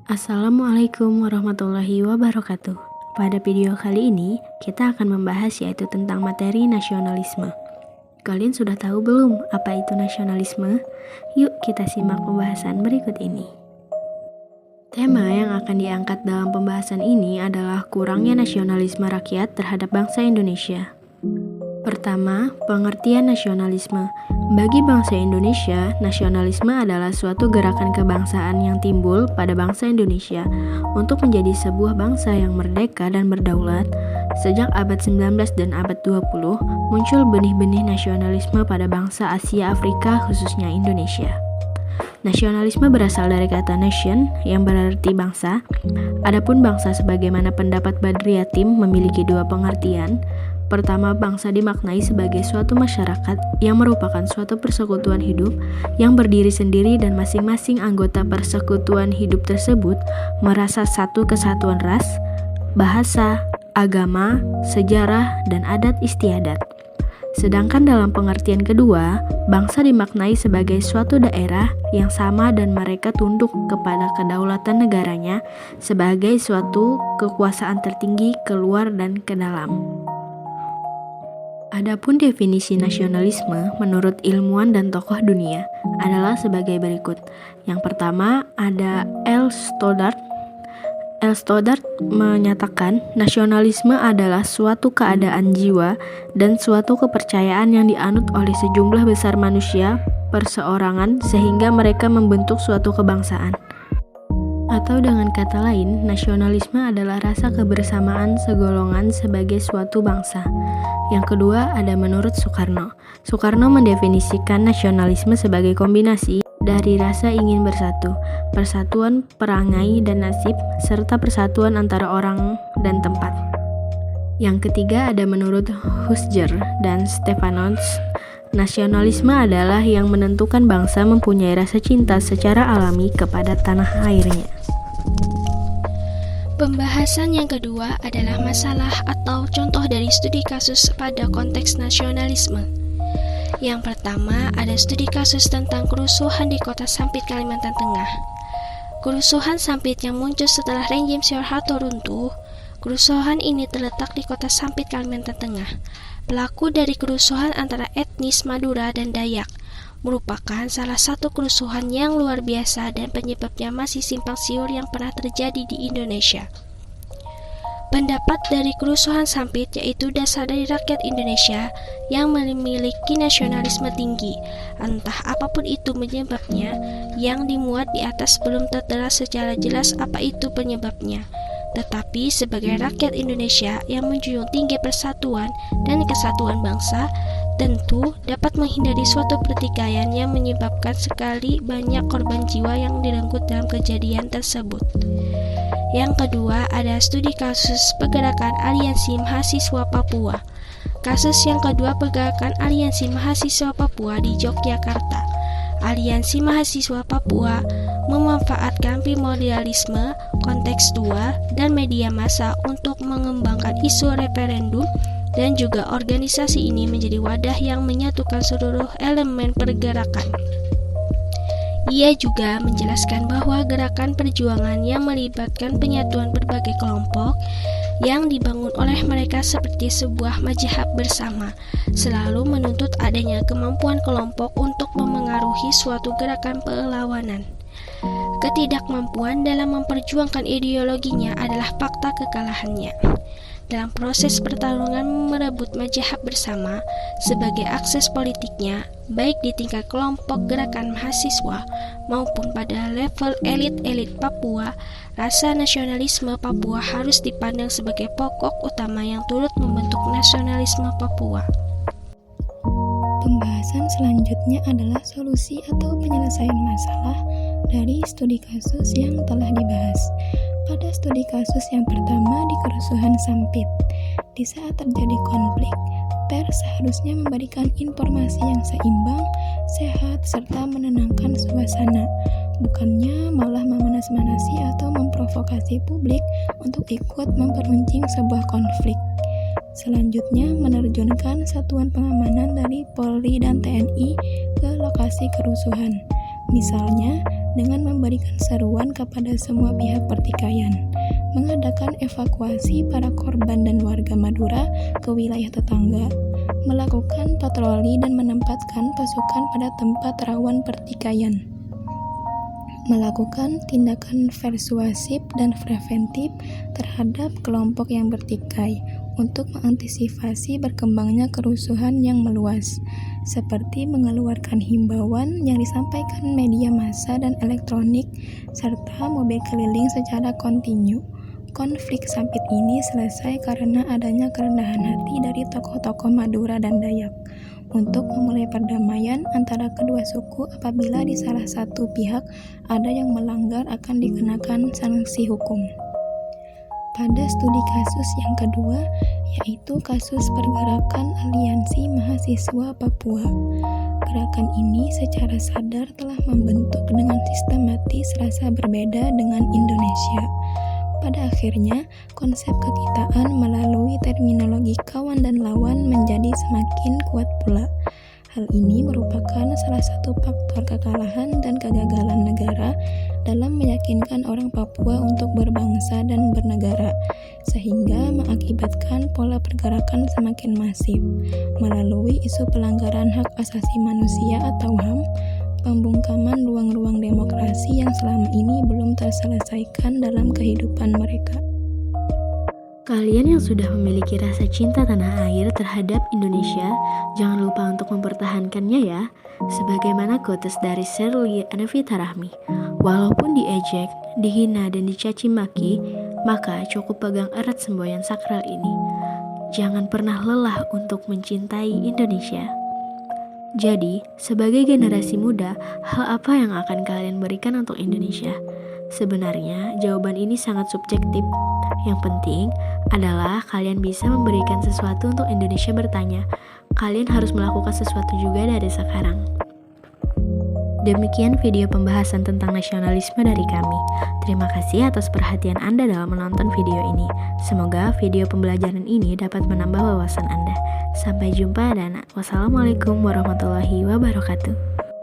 Assalamualaikum warahmatullahi wabarakatuh. Pada video kali ini, kita akan membahas yaitu tentang materi nasionalisme. Kalian sudah tahu belum apa itu nasionalisme? Yuk kita simak pembahasan berikut ini. Tema yang akan diangkat dalam pembahasan ini adalah kurangnya nasionalisme rakyat terhadap bangsa Indonesia. Pertama, pengertian nasionalisme. Bagi bangsa Indonesia, nasionalisme adalah suatu gerakan kebangsaan yang timbul pada bangsa Indonesia untuk menjadi sebuah bangsa yang merdeka dan berdaulat. Sejak abad 19 dan abad 20, muncul benih-benih nasionalisme pada bangsa Asia Afrika khususnya Indonesia. Nasionalisme berasal dari kata nation yang berarti bangsa. Adapun bangsa sebagaimana pendapat Badri Yatim memiliki dua pengertian. Pertama, bangsa dimaknai sebagai suatu masyarakat yang merupakan suatu persekutuan hidup yang berdiri sendiri dan masing-masing anggota persekutuan hidup tersebut merasa satu kesatuan ras, bahasa, agama, sejarah, dan adat istiadat. Sedangkan dalam pengertian kedua, bangsa dimaknai sebagai suatu daerah yang sama dan mereka tunduk kepada kedaulatan negaranya sebagai suatu kekuasaan tertinggi keluar dan ke dalam. Adapun definisi nasionalisme menurut ilmuwan dan tokoh dunia adalah sebagai berikut. Yang pertama ada L. Stoddard. L. Stoddard menyatakan nasionalisme adalah suatu keadaan jiwa dan suatu kepercayaan yang dianut oleh sejumlah besar manusia perseorangan sehingga mereka membentuk suatu kebangsaan. Atau dengan kata lain, nasionalisme adalah rasa kebersamaan segolongan sebagai suatu bangsa. Yang kedua ada menurut Soekarno. Soekarno mendefinisikan nasionalisme sebagai kombinasi dari rasa ingin bersatu, persatuan perangai dan nasib, serta persatuan antara orang dan tempat. Yang ketiga ada menurut Husserl dan Stefanos. Nasionalisme adalah yang menentukan bangsa mempunyai rasa cinta secara alami kepada tanah airnya. Pembahasan yang kedua adalah masalah atau contoh dari studi kasus pada konteks nasionalisme. Yang pertama ada studi kasus tentang kerusuhan di kota Sampit, Kalimantan Tengah. Kerusuhan Sampit yang muncul setelah rezim Soeharto runtuh. Kerusuhan ini terletak di kota Sampit, Kalimantan Tengah. Pelaku dari kerusuhan antara etnis Madura dan Dayak merupakan salah satu kerusuhan yang luar biasa dan penyebabnya masih simpang siur yang pernah terjadi di Indonesia. Pendapat dari kerusuhan Sampit yaitu dasar dari rakyat Indonesia yang memiliki nasionalisme tinggi, entah apapun itu penyebabnya, yang dimuat di atas belum tertera secara jelas apa itu penyebabnya. Tetapi sebagai rakyat Indonesia yang menjunjung tinggi persatuan dan kesatuan bangsa, tentu dapat menghindari suatu pertikaian yang menyebabkan sekali banyak korban jiwa yang direnggut dalam kejadian tersebut. Yang kedua ada studi kasus pergerakan Aliansi Mahasiswa Papua. Kasus yang kedua pergerakan Aliansi Mahasiswa Papua di Yogyakarta. Aliansi Mahasiswa Papua memanfaatkan primordialisme, kontekstual, dan media massa untuk mengembangkan isu referendum dan juga organisasi ini menjadi wadah yang menyatukan seluruh elemen pergerakan. Ia juga menjelaskan bahwa gerakan perjuangan yang melibatkan penyatuan berbagai kelompok yang dibangun oleh mereka seperti sebuah mazhab bersama, selalu menuntut adanya kemampuan kelompok untuk memengaruhi suatu gerakan perlawanan. Ketidakmampuan dalam memperjuangkan ideologinya adalah fakta kekalahannya. Dalam proses pertarungan merebut mazhab bersama sebagai akses politiknya, baik di tingkat kelompok gerakan mahasiswa maupun pada level elit-elit Papua, rasa nasionalisme Papua harus dipandang sebagai pokok utama yang turut membentuk nasionalisme Papua. Pembahasan selanjutnya adalah solusi atau penyelesaian masalah dari studi kasus yang telah dibahas. Pada studi kasus yang pertama di kerusuhan Sampit, di saat terjadi konflik, pers seharusnya memberikan informasi yang seimbang, sehat, serta menenangkan suasana, bukannya malah memanas-manasi atau memprovokasi publik untuk ikut memperuncing sebuah konflik. Selanjutnya, menerjunkan satuan pengamanan dari Polri dan TNI ke lokasi kerusuhan. Misalnya, dengan memberikan seruan kepada semua pihak pertikaian, mengadakan evakuasi para korban dan warga Madura ke wilayah tetangga, melakukan patroli dan menempatkan pasukan pada tempat rawan pertikaian, melakukan tindakan persuasif dan preventif terhadap kelompok yang bertikai untuk mengantisipasi berkembangnya kerusuhan yang meluas, seperti mengeluarkan himbauan yang disampaikan media massa dan elektronik, serta mobil keliling secara kontinu. Konflik Sampit ini selesai karena adanya kerendahan hati dari tokoh-tokoh Madura dan Dayak untuk memulai perdamaian antara kedua suku. Apabila di salah satu pihak ada yang melanggar akan dikenakan sanksi hukum. Pada studi kasus yang kedua, yaitu kasus pergerakan Aliansi Mahasiswa Papua. Gerakan ini secara sadar telah membentuk dengan sistematis rasa berbeda dengan Indonesia. Pada akhirnya, konsep kekitaan melalui terminologi kawan dan lawan menjadi semakin kuat pula. Hal ini merupakan salah satu faktor kekalahan dan kegagalan negara dalam meyakinkan orang Papua untuk berbangsa dan bernegara, sehingga mengakibatkan pola pergerakan semakin masif melalui isu pelanggaran hak asasi manusia atau HAM, pembungkaman ruang-ruang demokrasi yang selama ini belum terselesaikan dalam kehidupan mereka. Kalian yang sudah memiliki rasa cinta tanah air terhadap Indonesia, jangan lupa untuk mempertahankannya ya. Sebagaimana quotes dari Shirley Anavita Rahmi, walaupun diejek, dihina, dan dicaci maki, maka cukup pegang erat semboyan sakral ini. Jangan pernah lelah untuk mencintai Indonesia. Jadi, sebagai generasi muda, hal apa yang akan kalian berikan untuk Indonesia? Sebenarnya, jawaban ini sangat subjektif. Yang penting adalah kalian bisa memberikan sesuatu untuk Indonesia bertanya. Kalian harus melakukan sesuatu juga dari sekarang. Demikian video pembahasan tentang nasionalisme dari kami. Terima kasih atas perhatian Anda dalam menonton video ini. Semoga video pembelajaran ini dapat menambah wawasan Anda. Sampai jumpa dan wassalamualaikum warahmatullahi wabarakatuh.